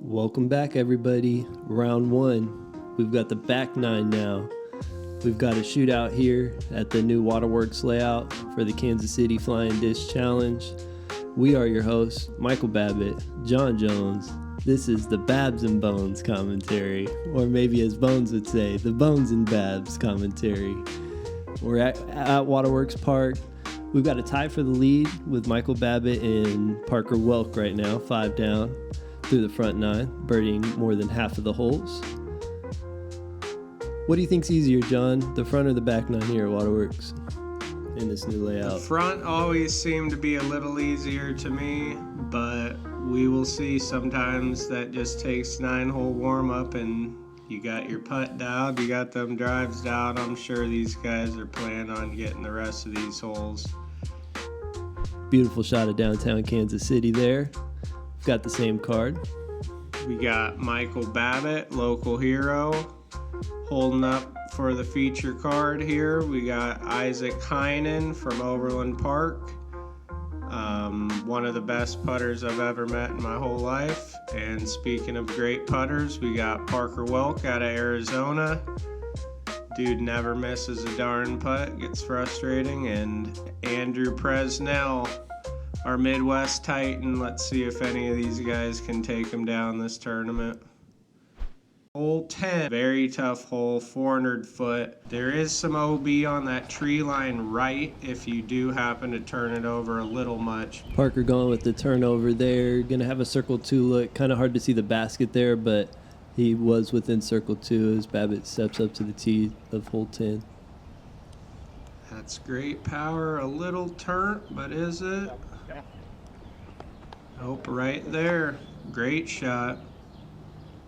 Welcome back, everybody. Round one. We've got the back nine now. We've got a shootout here at the new Waterworks layout for the Kansas City Flying Dish Challenge. We are your hosts, Michael Babbitt, John Jones. This is the Babbs and Bones commentary, or maybe as Bones would say, the Bones and Babbs commentary. We're at Waterworks Park. We've got a tie for the lead with Michael Babbitt and Parker Welck right now, 5 down through the front nine, birdieing more than half of the holes. What do you think's easier, John, the front or the back nine here at Waterworks in this new layout? The front always seemed to be a little easier to me, but we will see. Sometimes that just takes 9-hole warm-up and you got your putt down, you got them drives down. I'm sure these guys are planning on getting the rest of these holes. Beautiful shot of downtown Kansas City there. We've got the same card. We got Michael Babbitt, local hero, holding up for the feature card here. We got Isaac Heinen from Overland Park. One of the best putters I've ever met in my whole life. And speaking of great putters, we got Parker Welck out of Arizona. Dude never misses a darn putt, gets frustrating. And Andrew Presnell, our Midwest Titan. Let's see if any of these guys can take him down this tournament. Hole 10, very tough hole, 400 foot. There is some OB on that tree line right if you do happen to turn it over a little much. Parker going with the turnover there. Going to have a circle 2 look. Kind of hard to see the basket there, but he was within circle 2 as Babbitt steps up to the tee of hole 10. That's great power, a little turn, but is it? Nope, right there. Great shot.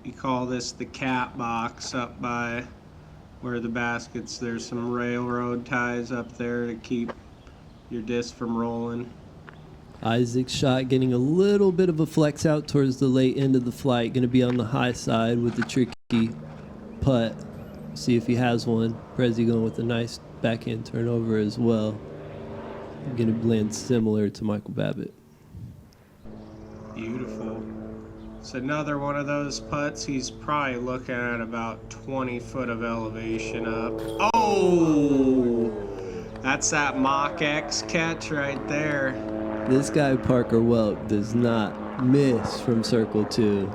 We call this the cat box up by where the baskets. There's some railroad ties up there to keep your disc from rolling. Isaac's shot getting a little bit of a flex out towards the late end of the flight. Going to be on the high side with the tricky putt. See if he has one. Prezi going with a nice backhand turnover as well. Going to land similar to Michael Babbitt. Beautiful. It's another one of those putts. He's probably looking at about 20 foot of elevation up. Oh! That's that Mach X catch right there. This guy, Parker Welck, does not miss from circle 2.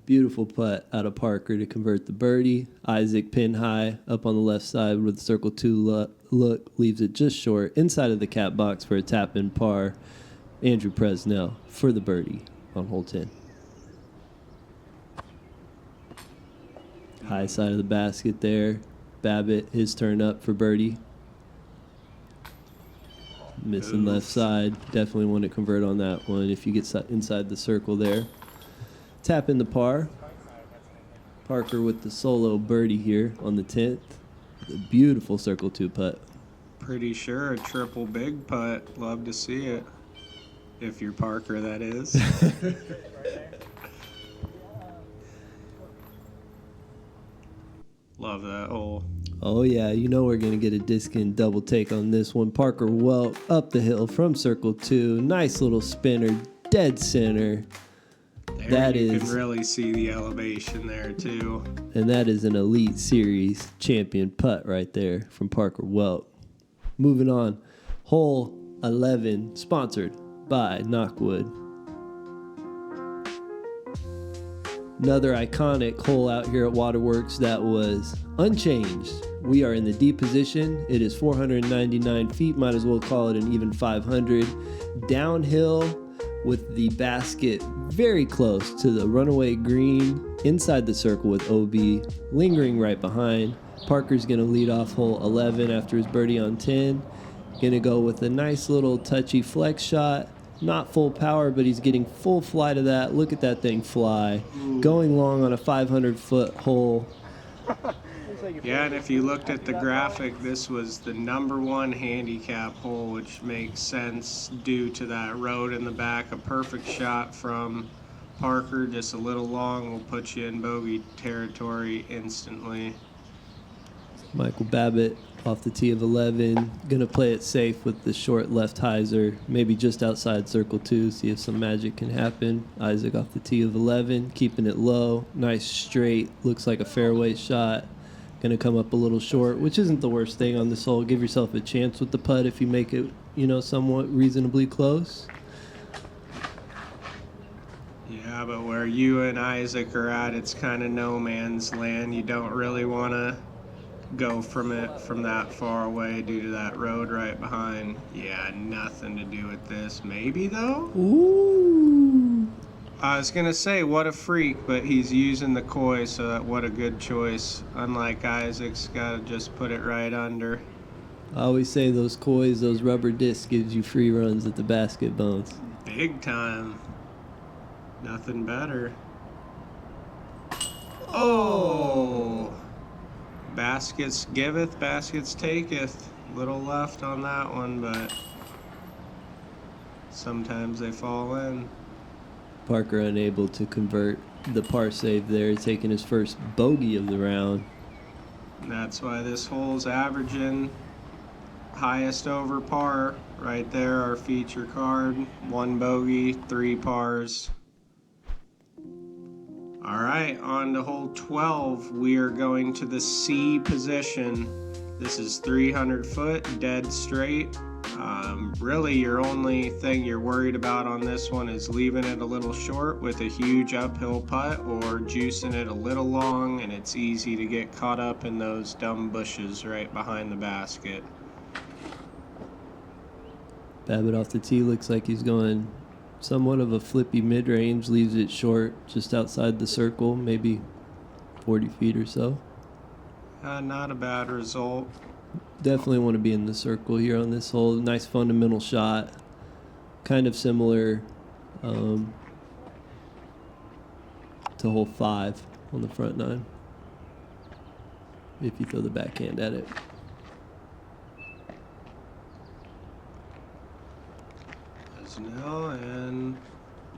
Beautiful putt out of Parker to convert the birdie. Isaac pin high up on the left side with circle 2 look. Leaves it just short inside of the cap box for a tap in par. Andrew Presnell for the birdie on hole 10. High side of the basket there. Babbitt, his turn up for birdie. Missing left side. Definitely want to convert on that one if you get inside the circle there. Tap in the par. Parker with the solo birdie here on the 10th. The beautiful circle 2 putt. Pretty sure a triple big putt. Love to see it. If you're Parker, that is. Love that hole. Oh, yeah. You know we're going to get a disc and double take on this one. Parker Welck up the hill from circle 2. Nice little spinner. Dead center. There you can really see the elevation there, too. And that is an Elite Series champion putt right there from Parker Welck. Moving on. Hole 11, sponsored by Knockwood. Another iconic hole out here at Waterworks that was unchanged. We are in the D position. It is 499 feet. Might as well call it an even 500. Downhill with the basket very close to the runaway green. Inside the circle with OB lingering right behind. Parker's going to lead off hole 11 after his birdie on 10. Going to go with a nice little touchy flex shot. Not full power, but he's getting full flight of that. Look at that thing fly. Ooh. Going long on a 500-foot hole. Yeah, and if you looked at the graphic, this was the #1 handicap hole, which makes sense due to that road in the back. A perfect shot from Parker, just a little long, will put you in bogey territory instantly. Michael Babbitt Off the tee of 11. Gonna play it safe with the short left hyzer, maybe just outside circle 2, see if some magic can happen. Isaac off the tee of 11, keeping it low. Nice straight, looks like a fairway shot. Gonna come up a little short, which isn't the worst thing on this hole. Give yourself a chance with the putt if you make it, somewhat reasonably close. Yeah, but where you and Isaac are at, it's kind of no man's land. You don't really want to go from that far away due to that road right behind. Yeah, nothing to do with this. Maybe though? Ooh. I was gonna say what a freak, but he's using the koi, so what a good choice. Unlike Isaac's, gotta just put it right under. I always say those kois, those rubber discs gives you free runs at the basket bones. Big time. Nothing better. Oh! Baskets giveth, baskets taketh. Little left on that one, but sometimes they fall in. Parker unable to convert the par save there, taking his first bogey of the round. And that's why this hole's averaging highest over par. Right there, our feature card. 1 bogey, 3 pars. All right, on to hole 12. We are going to the C position. This is 300 foot, dead straight. Really, your only thing you're worried about on this one is leaving it a little short with a huge uphill putt or juicing it a little long, and it's easy to get caught up in those dumb bushes right behind the basket. Babbitt off the tee looks like he's going somewhat of a flippy mid-range, leaves it short just outside the circle, maybe 40 feet or so. Not a bad result. Definitely want to be in the circle here on this hole. Nice fundamental shot. Kind of similar to hole 5 on the front 9. If you throw the backhand at it. Presnell, and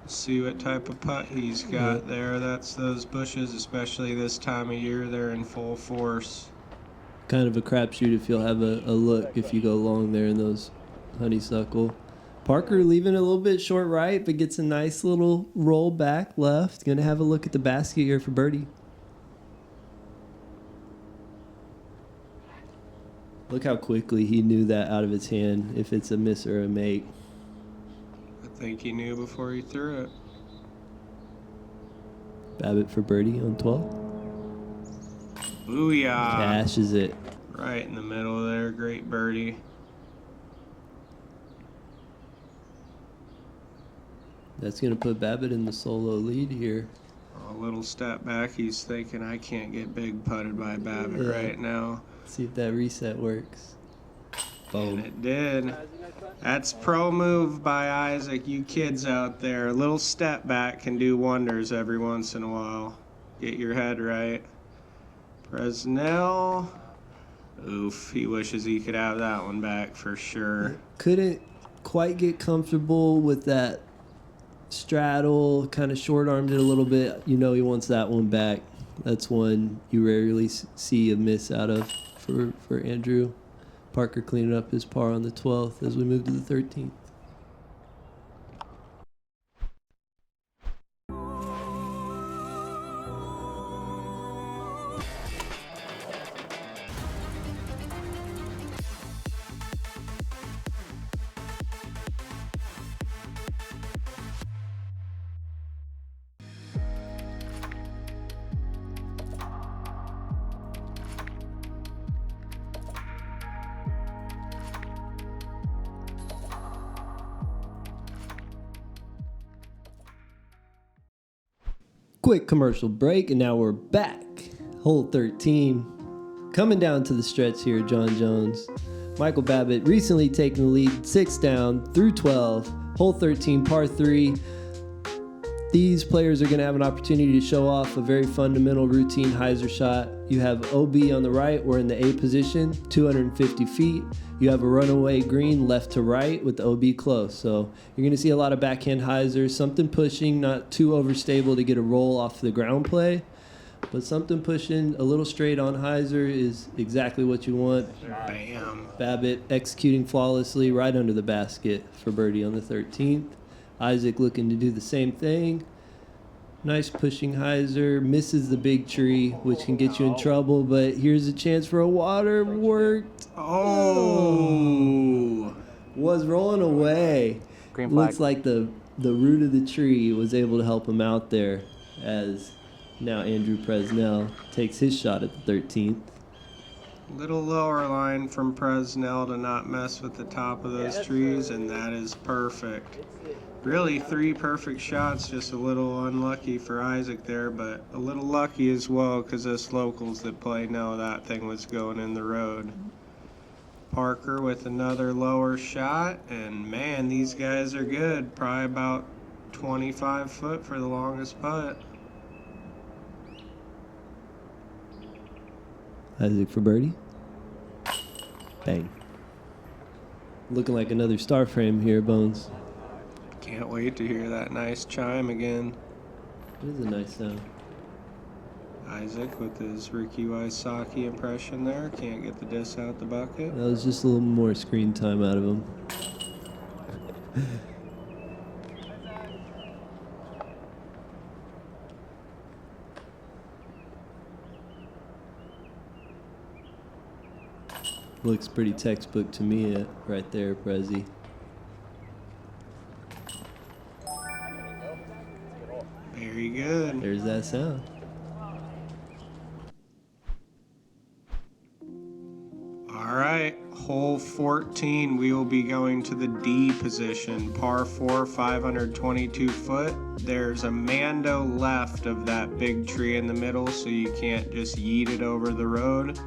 see what type of putt he's got there. That's those bushes, especially this time of year, they're in full force. Kind of a crapshoot if you'll have a look if you go long there in those honeysuckle. Parker leaving it a little bit short right, but gets a nice little roll back left. Gonna have a look at the basket here for birdie. Look how quickly he knew that out of his hand, if it's a miss or a make. I think he knew before he threw it. Babbitt for birdie on 12. Booyah! Cashes it. Right in the middle there, great birdie. That's going to put Babbitt in the solo lead here. A little step back, he's thinking, I can't get big putted by Babbitt right now. See if that reset works. Boom. And it did. That's pro move by Isaac. You kids out there, a little step back can do wonders every once in a while. Get your head right. Presnell. Oof, he wishes he could have that one back for sure. Couldn't quite get comfortable with that straddle, kind of short-armed it a little bit. You know he wants that one back. That's one you rarely see a miss out of for Andrew. Parker cleaning up his par on the 12th as we move to the 13th. Quick commercial break, and now we're back. Hole 13. Coming down to the stretch here, John Jones. Michael Babbitt recently taken the lead 6 down through 12. Hole 13, par 3. These players are going to have an opportunity to show off a very fundamental routine hyzer shot. You have OB on the right. We're in the A position, 250 feet. You have a runaway green left to right with the OB close. So you're going to see a lot of backhand hyzers, something pushing, not too overstable to get a roll off the ground play. But something pushing a little straight on hyzer is exactly what you want. Bam. Babbitt executing flawlessly right under the basket for birdie on the 13th. Isaac looking to do the same thing. Nice pushing hyzer, misses the big tree, which can get you in trouble, but here's a chance for a water. Worked. Oh! Was rolling away. Green flag. Looks like the root of the tree was able to help him out there, as now Andrew Presnell takes his shot at the 13th. Little lower line from Presnell to not mess with the top of those trees, and that is perfect. Really 3 perfect shots, just a little unlucky for Isaac there, but a little lucky as well because us locals that play know that thing was going in the road. Parker with another lower shot, and man, these guys are good. Probably about 25 foot for the longest putt. Isaac for birdie. Bang. Looking like another star frame here, Bones. Can't wait to hear that nice chime again. It is a nice sound. Isaac with his Ricky Wysocki impression there. Can't get the disc out the bucket. That was just a little more screen time out of him. Looks pretty textbook to me right there, Prezi. Very good. There's that sound. All right, hole 14, we will be going to the D position, par 4, 522 foot. There's a Mando left of that big tree in the middle, so you can't just yeet it over the road.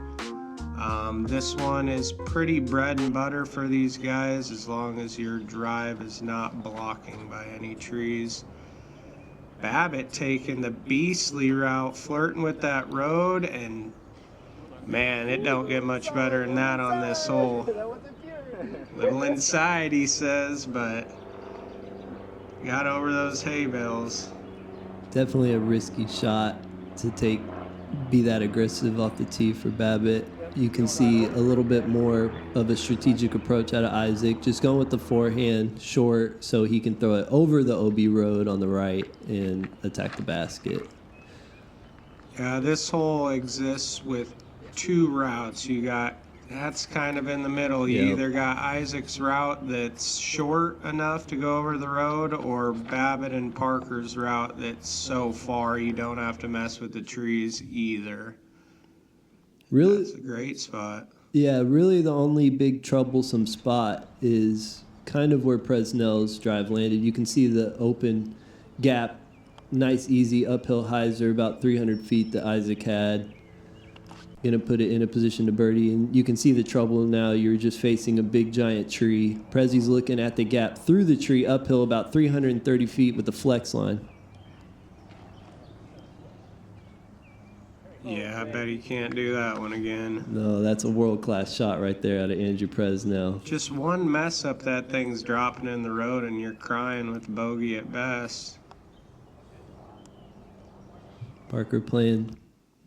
This one is pretty bread and butter for these guys, as long as your drive is not blocking by any trees. Babbitt taking the beastly route, flirting with that road, and man, it don't get much better than that on this hole. Little inside, he says, but got over those hay bales. Definitely a risky shot to take, be that aggressive off the tee for Babbitt. You can see a little bit more of a strategic approach out of Isaac, just going with the forehand short so he can throw it over the OB road on the right and attack the basket. Yeah, this hole exists with 2 routes. You got, that's kind of in the middle. You Yep. either got Isaac's route that's short enough to go over the road, or Babbitt and Parker's route that's so far you don't have to mess with the trees either. Really? That's a great spot. Yeah, really the only big troublesome spot is kind of where Presnell's drive landed. You can see the open gap, nice easy uphill hyzer, about 300 feet that Isaac had. Gonna put it in a position to birdie, and you can see the trouble now. You're just facing a big giant tree. Prezzi's looking at the gap through the tree, uphill about 330 feet with the flex line. Yeah, I bet he can't do that one again. No, that's a world-class shot right there out of Andrew Presnell. Just one mess up, that thing's dropping in the road and you're crying with bogey at best. Parker playing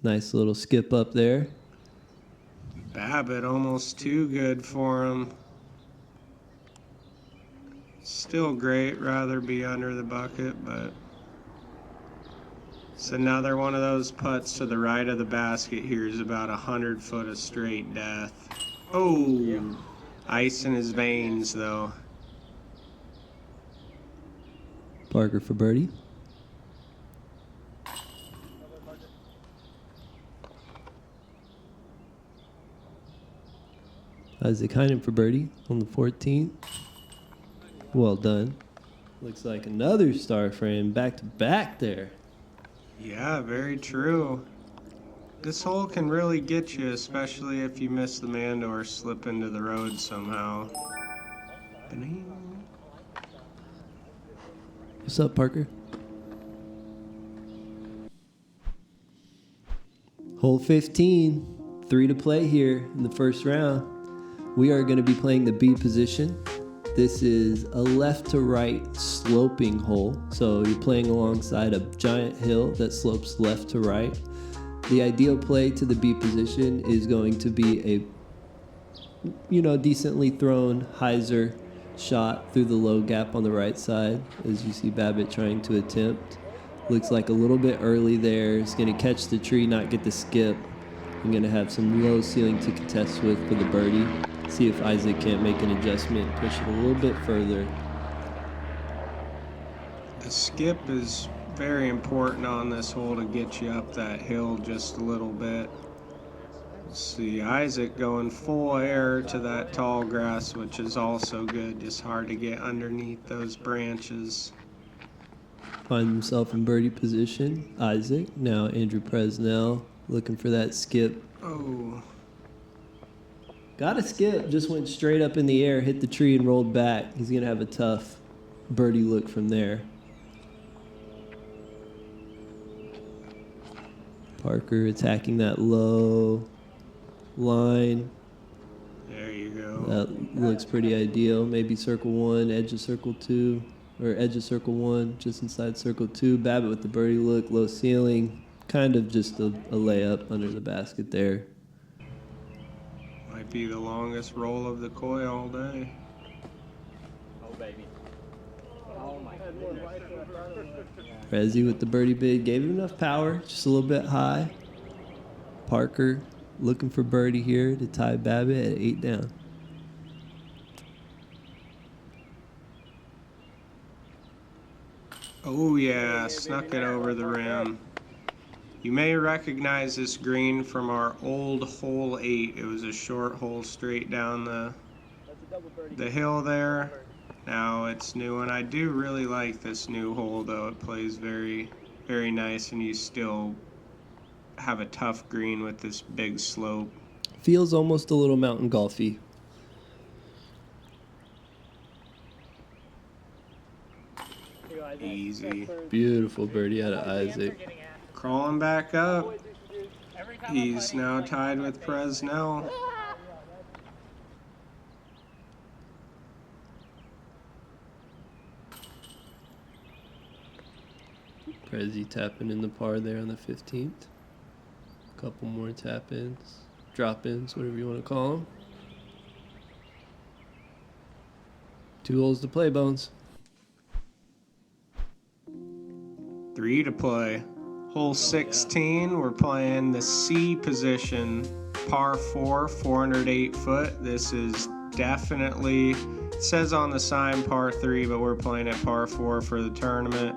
nice little skip up there. Babbitt almost too good for him. Still great, rather be under the bucket, but it's another one of those putts to the right of the basket here is about 100 foot of straight death. Oh, ice in his veins though. Parker for birdie. Isaac Heinen for birdie on the 14th. Well done. Looks like another star frame back to back there. Yeah, very true. This hole can really get you, especially if you miss the Mando or slip into the road somehow. What's up, Parker? Hole 15, 3 to play here in the first round. We are going to be playing the B position. This is a left to right sloping hole. So you're playing alongside a giant hill that slopes left to right. The ideal play to the B position is going to be a, decently thrown hyzer shot through the low gap on the right side, as you see Babbitt trying to attempt. Looks like a little bit early there. It's going to catch the tree, not get the skip. I'm going to have some low ceiling to contest with for the birdie. See if Isaac can't make an adjustment, push it a little bit further. The skip is very important on this hole to get you up that hill just a little bit. See Isaac going full air to that tall grass, which is also good. Just hard to get underneath those branches. Find himself in birdie position. Isaac, now Andrew Presnell, looking for that skip. Oh. Got a skip, just went straight up in the air, hit the tree and rolled back. He's going to have a tough birdie look from there. Parker attacking that low line. There you go. That looks pretty ideal. Maybe circle one, edge of circle two, or edge of circle one, just inside circle two. Babbitt with the birdie look, low ceiling. Kind of just a layup under the basket there. Might be the longest roll of the coil all day. Oh, baby. Oh, my goodness. Prezi with the birdie bid, gave him enough power, just a little bit high. Parker looking for birdie here to tie Babbitt at 8 down. Oh yeah, snuck it over the rim. You may recognize this green from our old hole 8. It was a short hole straight down the hill there. Now it's new, and I do really like this new hole though. It plays very, very nice, and you still have a tough green with this big slope. Feels almost a little mountain golfy. Easy. Beautiful birdie out of Isaac. Crawling back up. He's now tied with Presnell. Prezi tapping in the par there on the 15th. A couple more tap-ins, drop-ins, whatever you want to call them. 2 holes to play, Bones. 3 to play. Hole 16, we're playing the C position, par 4, 408 foot. This is definitely, it says on the sign par 3, but we're playing at par 4 for the tournament.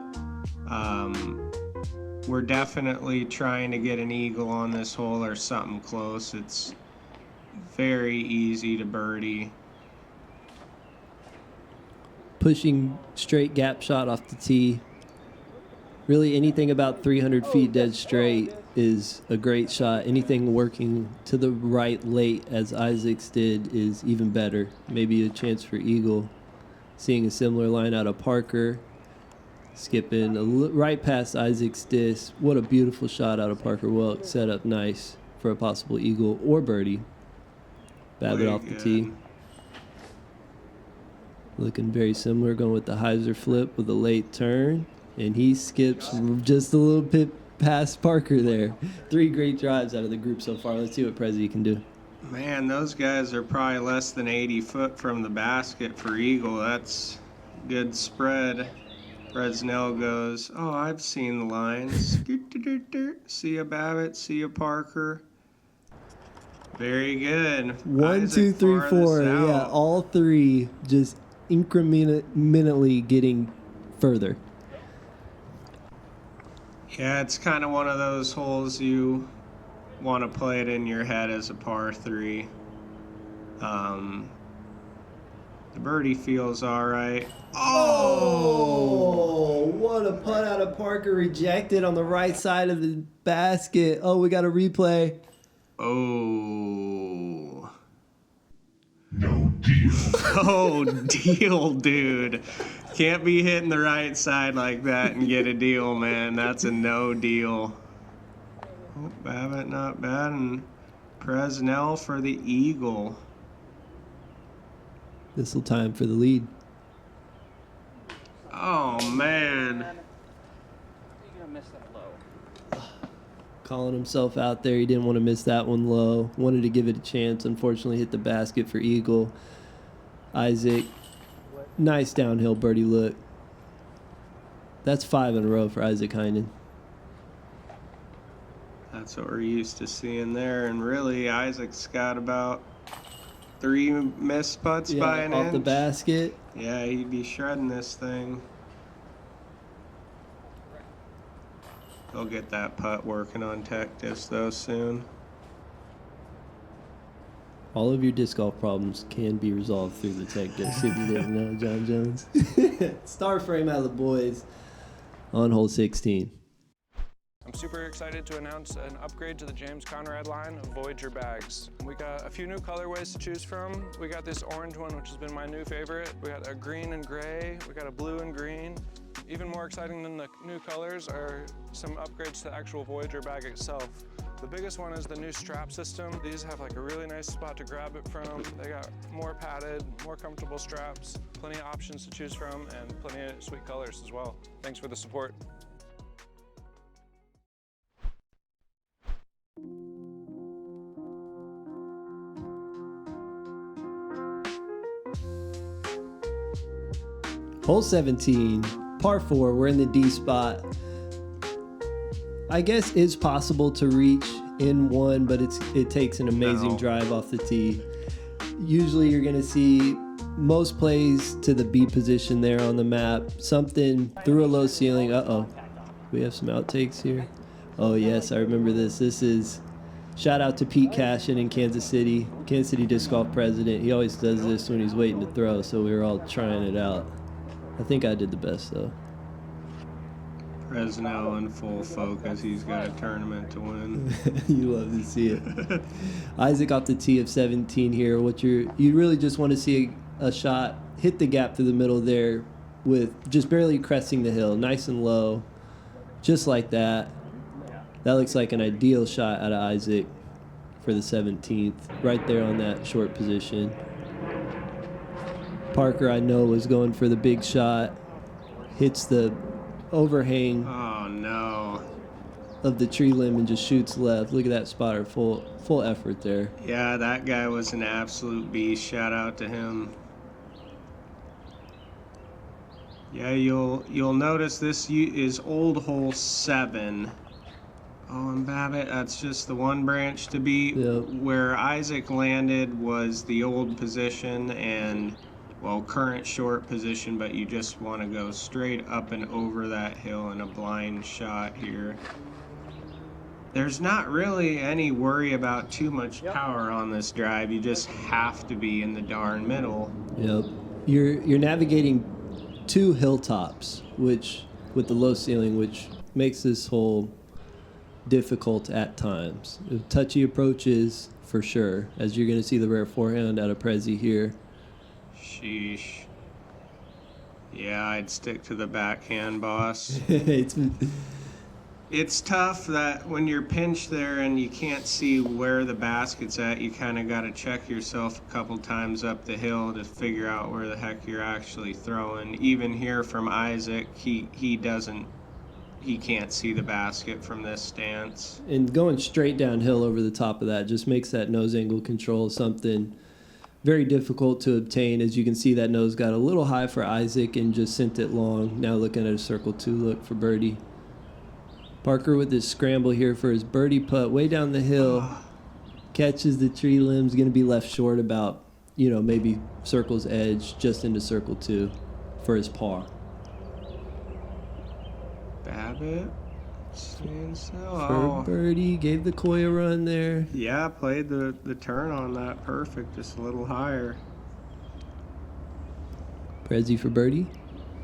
We're definitely trying to get an eagle on this hole or something close. It's very easy to birdie. Pushing straight gap shot off the tee. Really anything about 300 feet dead straight is a great shot. Anything working to the right late, as Isaac's did, is even better. Maybe a chance for eagle. Seeing a similar line out of Parker. Skipping right past Isaac's disc. What a beautiful shot out of Parker Welck. Set up nice for a possible eagle or birdie. Babbitt off the tee. Looking very similar, going with the hyzer flip with a late turn. And he skips just a little bit past Parker there. 3 great drives out of the group so far. Let's see what Prezi can do. Man, those guys are probably less than 80 foot from the basket for eagle. That's good spread. Presnell goes, oh, I've seen the lines. See ya, Babbitt. See ya, Parker. Very good. 1, 2, 3, 4. Yeah, all 3 just incrementally getting further. Yeah, it's kind of one of those holes you want to play it in your head as a par 3. The birdie feels all right. Oh, what a putt out of Parker, rejected on the right side of the basket. Oh, we got a replay. Oh. No deal. Oh, deal, dude. Can't be hitting the right side like that and get a deal, man. That's a no deal. Oh, Babbitt not bad, and Presnell for the eagle. This will time for the lead. Oh, man. You're going to miss that low. calling himself out there. He didn't want to miss that one low. Wanted to give it a chance. Unfortunately, hit the basket for eagle. Isaac, nice downhill birdie look. That's 5 in a row for Isaac Heinen. That's what we're used to seeing there. And really, Isaac's got about 3 missed putts by an off inch. the basket. Yeah, he'd be shredding this thing. He'll get that putt working on tech disc though soon. All of your disc golf problems can be resolved through the tech disc if you didn't know, John Jones. Star frame out of the boys on hole 16. I'm super excited to announce an upgrade to the James Conrad line of Voyager bags. We got a few new colorways to choose from. We got this orange one, which has been my new favorite. We got a green and gray. We got a blue and green. Even more exciting than the new colors are some upgrades to the actual Voyager bag itself. The biggest one is the new strap system. These have like a really nice spot to grab it from. They got more padded, more comfortable straps, plenty of options to choose from, and plenty of sweet colors as well. Thanks for the support. Hole 17, par 4, we're in the D spot. I guess it's possible to reach in one, but it takes an amazing drive off the tee. Usually you're gonna see most plays to the B position there on the map. Something through a low ceiling. Uh-oh, we have some outtakes here. Oh yes, I remember this. This is, shout out to Pete Cashin in Kansas City Disc Golf president. He always does this when he's waiting to throw, so we were all trying it out. I think I did the best though. Presnell in full focus. He's got a tournament to win. You love to see it. Isaac off the tee of 17 here. You really just want to see a shot hit the gap through the middle there with just barely cresting the hill, nice and low, just like that. That looks like an ideal shot out of Isaac for the 17th, right there on that short position. Parker, I know, was going for the big shot, hits the overhang of the tree limb and just shoots left. Look at that spotter, full effort there. Yeah, that guy was an absolute beast. Shout out to him. Yeah, you'll notice this is old hole 7. Oh, and Babbitt, that's just the one branch to beat. Yep. Where Isaac landed was the old position and, well, current short position, but you just want to go straight up and over that hill in a blind shot here. There's not really any worry about too much power on this drive. You just have to be in the darn middle. Yep. You're navigating 2 hilltops, which with the low ceiling, which makes this hole difficult at times. Touchy approaches for sure, as you're going to see the rare forehand out of Prezi here. Sheesh. Yeah, I'd stick to the backhand, boss. It's tough that when you're pinched there and you can't see where the basket's at, you kind of got to check yourself a couple times up the hill to figure out where the heck you're actually throwing. Even here from Isaac, he can't see the basket from this stance. And going straight downhill over the top of that just makes that nose angle control something very difficult to obtain. As you can see, that nose got a little high for Isaac and just sent it long. Now looking at a circle 2 look for birdie. Parker with his scramble here for his birdie putt way down the hill. Catches the tree limbs, going to be left short about, maybe circle's edge, just into circle 2 for his par. Babbitt stands still. For birdie, gave the koi a run there. Yeah, played the turn on that perfect, just a little higher. Prezi for birdie,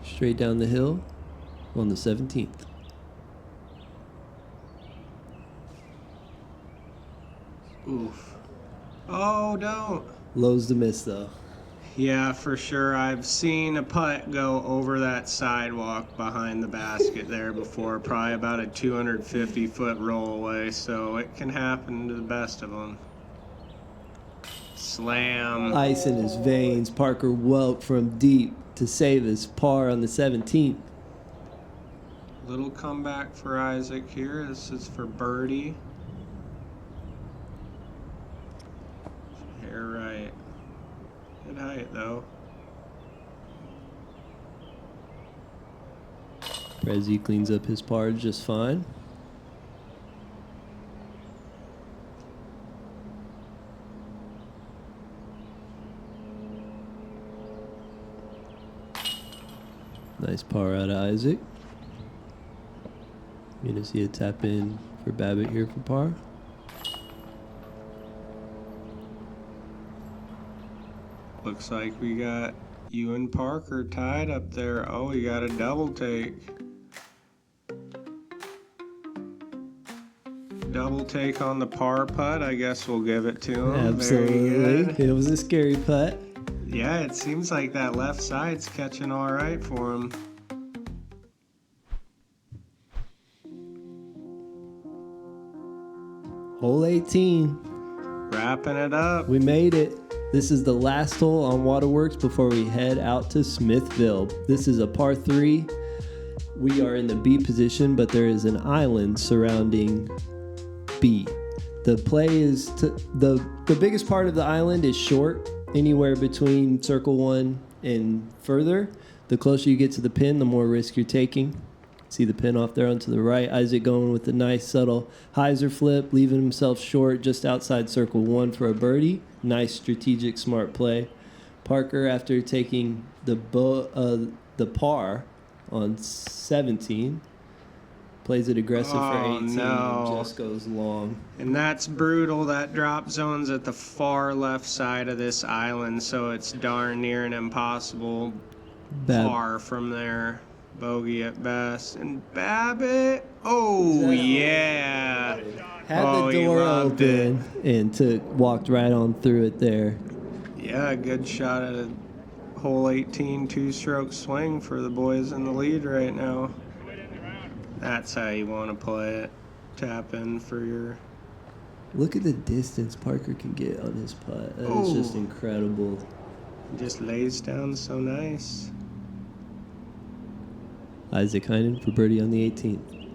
straight down the hill on the 17th. Oof. Oh, don't. Low's the miss, though. Yeah, for sure. I've seen a putt go over that sidewalk behind the basket there before, probably about a 250-foot roll away, so it can happen to the best of them. Slam. Ice in his veins. Parker Welck from deep to save his par on the 17th. Little comeback for Isaac here. This is for birdie. Hair right. Good height though. Prezi cleans up his par just fine. Nice par out of Isaac. You're gonna see a tap in for Babbitt here for par. Looks like we got you and Parker tied up there. Oh, you got a double take. Double take on the par putt. I guess we'll give it to him. Absolutely. It was a scary putt. Yeah, it seems like that left side's catching all right for him. Hole 18. Wrapping it up. We made it. This is the last hole on Waterworks before we head out to Smithville. This is a par 3. We are in the B position, but there is an island surrounding B. The play is the biggest part of the island is short, anywhere between circle 1 and further. The closer you get to the pin, the more risk you're taking. See the pin off there onto the right. Isaac going with a nice subtle hyzer flip, leaving himself short just outside circle 1 for a birdie. Nice strategic, smart play. Parker, after taking the par on 17, plays it aggressive for 18 and just goes long. And that's brutal. That drop zone's at the far left side of this island, so it's darn near an impossible par from there. Bogey at best. And Babbitt, oh yeah. Had the door open and walked right on through it there. Yeah, good shot at a hole 18 two-stroke swing for the boys in the lead right now. That's how you want to play it. Tap in for your... Look at the distance Parker can get on his putt. That is just incredible. Just lays down so nice. Isaac Heinen for birdie on the 18th.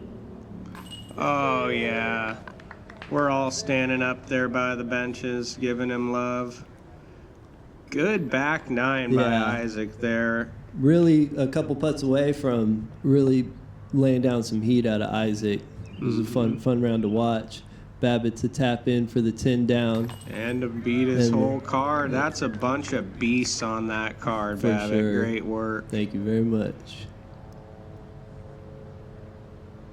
Oh, yeah. We're all standing up there by the benches, giving him love. Good back nine by Isaac there. Really a couple putts away from really laying down some heat out of Isaac. It was a fun round to watch. Babbitt to tap in for the 10 down. And to beat his whole card. That's a bunch of beasts on that card, Babbitt. Sure. Great work. Thank you very much.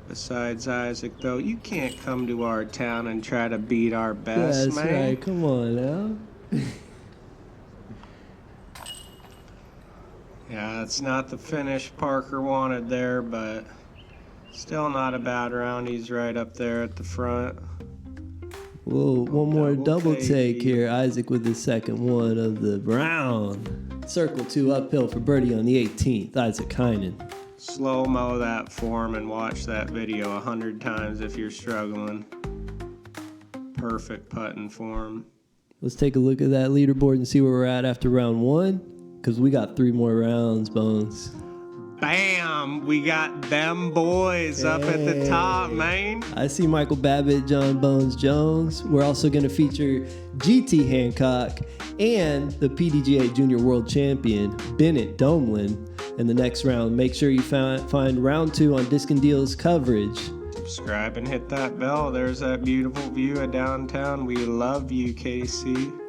Besides Isaac, though, you can't come to our town and try to beat our best, That's man. That's right. Come on now. Yeah, it's not the finish Parker wanted there, but still not a bad round. He's right up there at the front. Whoa, one more double take here. Isaac with the second one of the round. Circle 2 uphill for birdie on the 18th. Isaac Heinen. Slow-mo that form and watch that video 100 times if you're struggling. Perfect putting form. Let's take a look at that leaderboard and see where we're at after round 1. Because we got 3 more rounds, Bones. Bam! We got them boys up at the top, man. I see Michael Babbitt, John Bones Jones. We're also going to feature GT Hancock and the PDGA Junior World Champion, Bennett Domelin, in the next round. Make sure you find round 2 on Disc and Deals coverage. Subscribe and hit that bell. There's that beautiful view of downtown. We love you, KC.